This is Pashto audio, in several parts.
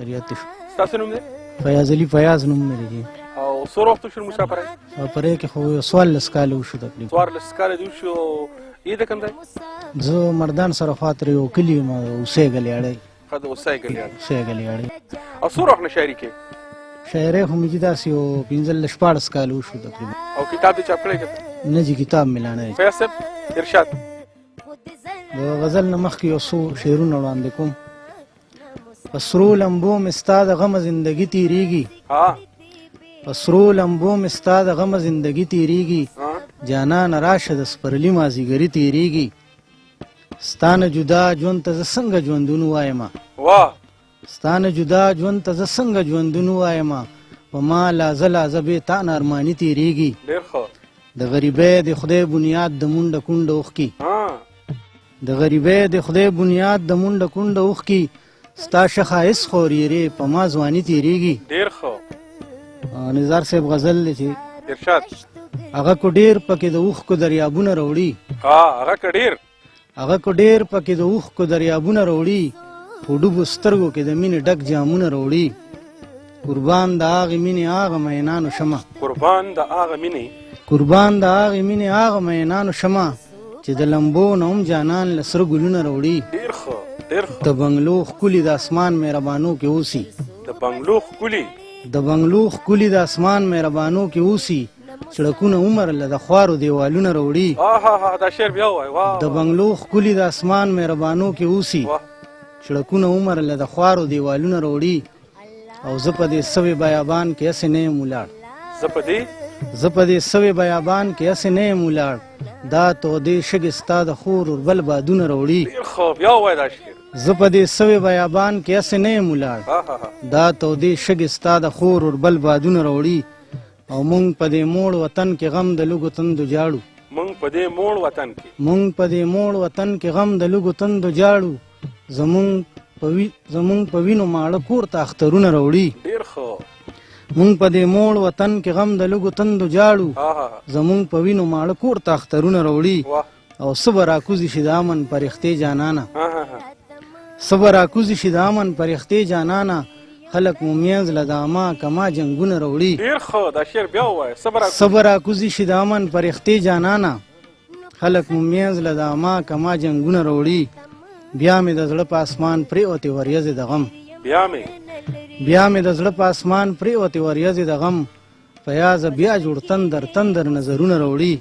ریاتي شو. ستاسو نوم دی؟ فیاض علي فیاض نوم مې دی. او څو وخت وشو مسافرۍ؟ سفرۍ کې خو 14 کاله وشو تقریبا. 14 کاله دې وشو. یې د کوم ځای؟ زه مردان سره خاطر یو کلي یم اوسۍ ګلیاړی. ښه د اوسۍ ګلیاړی. اوسۍ ګلیاړی. او څومره وخت نه شاعري کوې؟ شاعرۍ خو مې چې داسې یو 15-14 کاله وشو تقریبا. او کتاب دې چاپ کړی که؟ نه جي کتاب مې لا نه دی. فیاض صاحب ارشاد. د غزل نه مخکې یو څو شعرونه وړاندې کوم. په سرو لمبو مې ستا د غمه زندګي تېرېږي. په سرو لمبو مې ستا د غمه زندګي تېرېږي. جانانه راشه د سپرلي مازدیګري تېرېږي. ستا نه جدا ژوند ته زه څنګه ژوندون وایمه. ستا نه جدا ژوند ته زه څنګه ژوندون وایمه. په ما لازه لازه بې تا نه ارماني تېرېږي. د غریبۍ د خدای بنیاد د مونډه کونډه اوښکي. د غریبۍ د خدای بنیاد د مونډه کونډه اوښکي. ستا ښه ښایست خورېرې په ما ځواني تېرېږي. ډېر ښه. نظار صاحب غزل دی چې ارشاد. هغه کو ډېر پکې د اوښکو دریابونه راوړي. هغه که ډېر. هغه کو ډېر پکې د اوښکو دریابونه راوړي. په ډوبو سترګو کې د مینې ډک جامونه راوړي. قربان د هغې مینې هغه مینانو شمه. قربان د هغه مینې. قربان د هغې مینې هغه مینانو شمه چې د لمبو نه هم جانان له سره ګلونه راوړي. ډېر ښه ډېر ښه. د بنګلو ښکلي د اسمان مهربانو کې اوسي. د بنګلو ښکلي. د بنګلو ښکلي د اسمان مهربانو کې اوسي. سړکونه عمر له د خوارو دیوالونه راوړي. دا شعر بیا ووایه. د بنګلو ښکلي د اسمان مهربانو کې اوسي. سړکونه عمر له د خوارو دیوالونه راوړي. او زه په دې سوي بیابان کې هسې نه یم ولاړ. زه په دې سوي بیابان کې هسې نه یم ولاړ. دا تودې شګې ستا د خور اوربل بادونه راوړي. زه په دې سوي بیابان کې هسې نه یم ولاړ. دا تودې شګې ستا د خور اوربل بادونه راوړي. او مونږ په دې موړ وطن کې غم د لږو تندو جاړو. مونږ په دې موړ وطن کې. مونږ په دې موړ وطن کې غم د لږو تندو جاړو. زمونږ په وینو ماړه کور ته اخترونه راوړي. ډېر ښه. مونږ په دې موړ وطن کې غم د لږو تندو جاړو. زمونږ په وینو ماړه کور ته اخترونه راوړي. او څه به راکوزي شي د امن پرښتې جانانه. څه به راکوزي شي د امن پرښتې جانانه. خلک مو منځ له د اما کما جنګونه راوړي. ډېر ښه. دا شعر بیا ووایه. څه به راکوزي شي د امن پرښتې جانانه. خلک مو منځ له د اما کما جنګونه راوړي. بیا مې د زړه په اسمان پرېوتې وریځې د غم. بیا مې د زړه په اسمان پرېوتې وریځې د غم. فیاضه بیا جوړ تندر تندر نظرونه راوړي.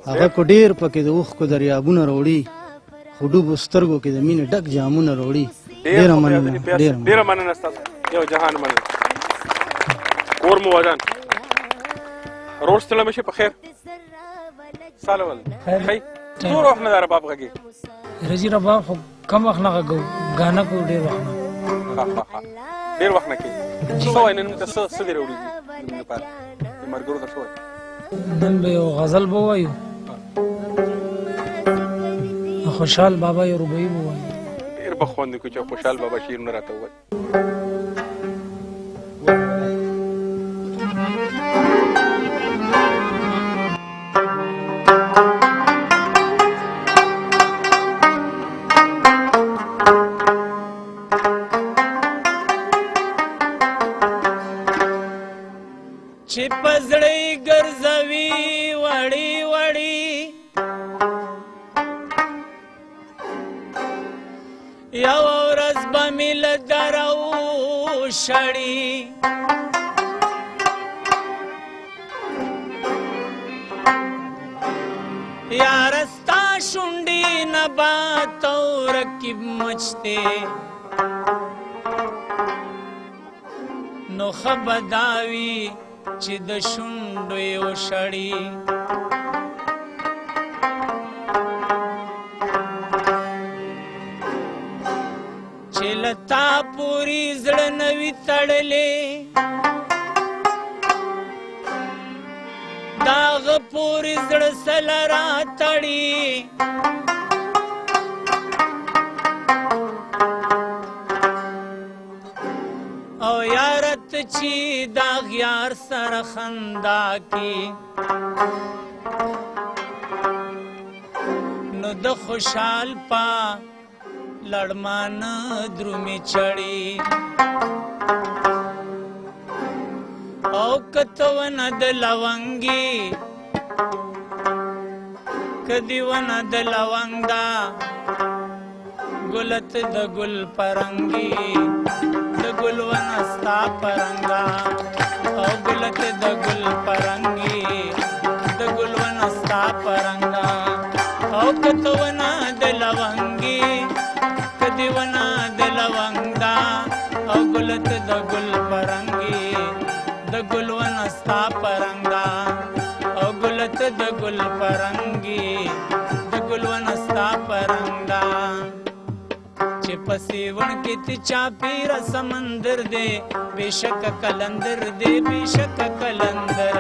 هغه کو ډېر پکې د اوښکو دریابونه راوړي. خو ډوبو سترګو کې د مینې ډک جامونه راوړي. ډېره مننه. ډېره مننه ستاسو. یو جهان مننه. کور مو ودان. روز ته مشه په خیر. ساله ول. خیر. څو وخت نه رباب غږی؟ رجی رباب خو کم وخت نه غږو. غانا کو ډېر وخت نه. ډېر وخت نه کوي. څه وایي نن ته څه دې راوړي نن لپاره؟ د ملګرو ته څه وایي؟ نن به یو غزل به ووایو. خوشحال بابا یو رباعي به ووایو. ډېر به خوند وکړو چې خوشحال بابا شعرونه راته ووایي. چې پزړې ګرځوي وړي وړي. یو ورځ به مې له دره وشړي. یاره ستا شونډې نبات او رکیب مچتې. نو ښه به دا وي چې د شونډو یې وشړي. چې له تا پورې زړه نه وي تړلی. د هغه پورې زړه سله راتړي. او یاره ته چې د اغیار سره خندا کی. نو د خوشحال پا لړمان درومې چړي. کته ونه د لونګي کدی ونه د لونګ دا ګلت د ګل پرنګي د ګل ونه ستا پرنګا او ګلت د ګل پرنګي د ګل ونه ستا پرنګا او کته ونه د لونګي کدی ونه د لونګ دا او ګلت د ګل پرنګي د ګل ونه ستا پرنګا او ګلت د ګل پرنګي د ګل ونه ستا پرنګا چې پسیون کې تی چاپیر سمندر دے بیشک کلندر دے بیشک کلندر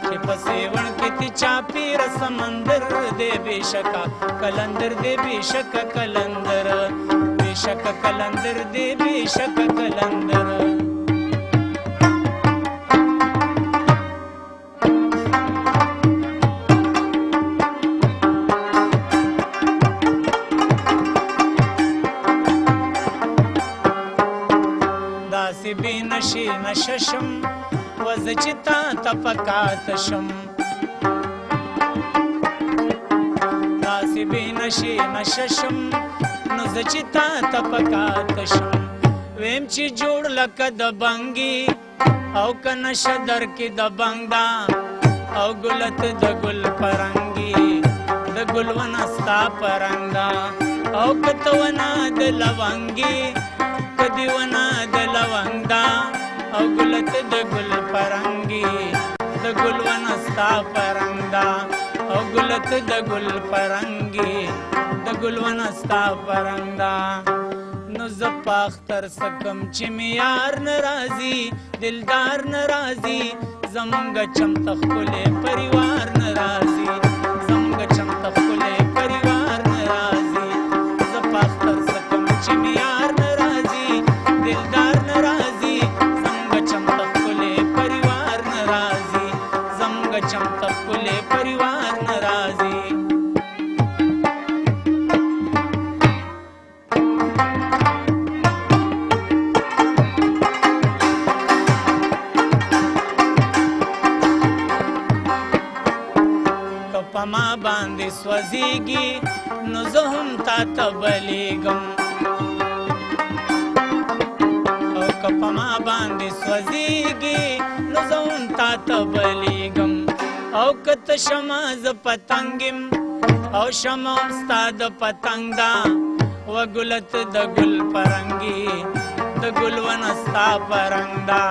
چې پسیون کې تی چاپیر سمندر دے بیشک کلندر دے بیشک کلندر بیشک کلندر دے بیشک کلندر بی نشی نششم وزچتا تپکاتشم داسی بی نشی نششم نزچتا تپکاتشم ویم چی جوړ لکه د بنګي او کنش در کې د بنګدا او ګلت د ګل پرنګي د ګل ونستا پرنګا او کتونا د لونګي کدی ونه د لونګ دا او ګلت د ګل پرنګي د ګل ونه ستا پرنګ دا او ګلت د ګل پرنګي د ګل ونه ستا پرنګ دا نو زه په اختر سکم چې مې یار ناراضي دلدار ناراضي زمونږ چمت ښکلی پریوار ناراضي زمونږ چمت ښکلی پریوار ناراضي زه په اختر سکم چې مې یار دلدار ناراضي زمونږ چمت ښکلی پریوار ناراضي زمونږ چمت ښکلی پریوار ناراضي که په ما باندې سوځېږي نو زه هم تا ته بلیږم په ما باندې سوځېږي نو زه هم تا ته بلیږم او که ته شمه زه پتنګ یم او شمه هم ستا د پتنګ ده وګلت د ګل پرنګي د ګل ونه ستا پرنګ ده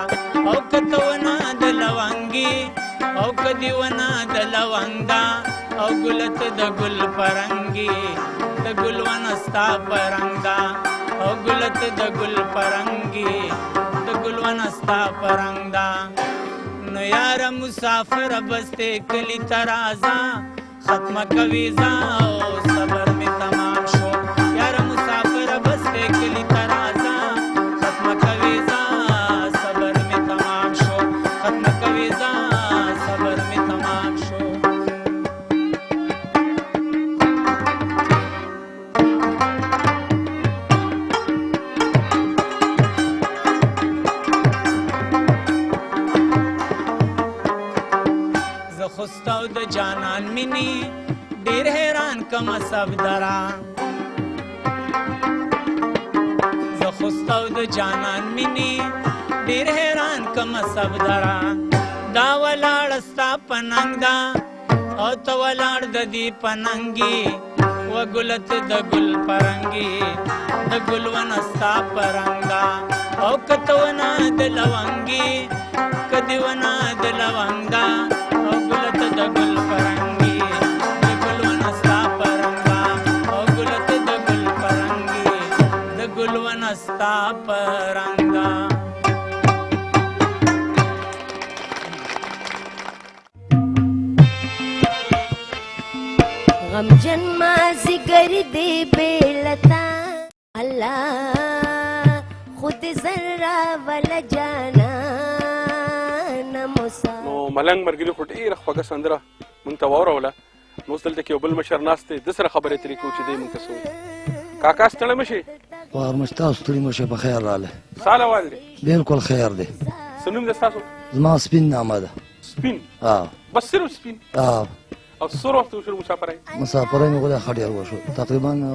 او که ته ونه د لونګي او که دې ونه د لونګ ده او ګلت د ګل پرنګي د ګل ونه ستا پرنګ ده او ګلت د ګل پرنګي د ګل ونه ستا پرنګ ده نو یاره مسافر بسته کلی ترازا ختمه کوي ځا او صبر مې تمام شو یاره مسافر بسته کلی ترازا ختمه کوي ځا صبر مې تمام شو ختمه کوي ځا صبر مې تمام شو خوستاو د جانان مینی ډیر حیران کما سب درا زه خوستاو د جانان مینی ډیر حیران کما سب درا دا ولاړ ستا پننګ دا او ته ولاړ د دې پننګي وګلت د ګل پرنګي د ګل ونه ستا پرنګا او کته ونه د لونګي کدی ونه د لونګا او ګلت د ګل پرنګي د ګل ونه ستا پرنګا او ګلت د ګل پرنګي د ګل ونه ستا پرنګا غمجن مازیګر دی بیلتا الله خود ذره ولا جانا نموسا نو ملنګ مرګلي خو ډېره خوږه سندره مونږ ته واوروله نو اوس دلته کې یو بل مشر ناست دی ده سره خبرې اترې کوو چې دی مونږ ته څه کاکا ستړی مه شې وار مشتاق ستړي مشه په خیر راله سال اول دی بالکل خیر دی سنوم د تاسو زما سپین نامه ده. سپین بس صرف سپین او او څو وخت وشو مسافرۍ مسافرۍ مې غوښتل خډیر وشو تقریبا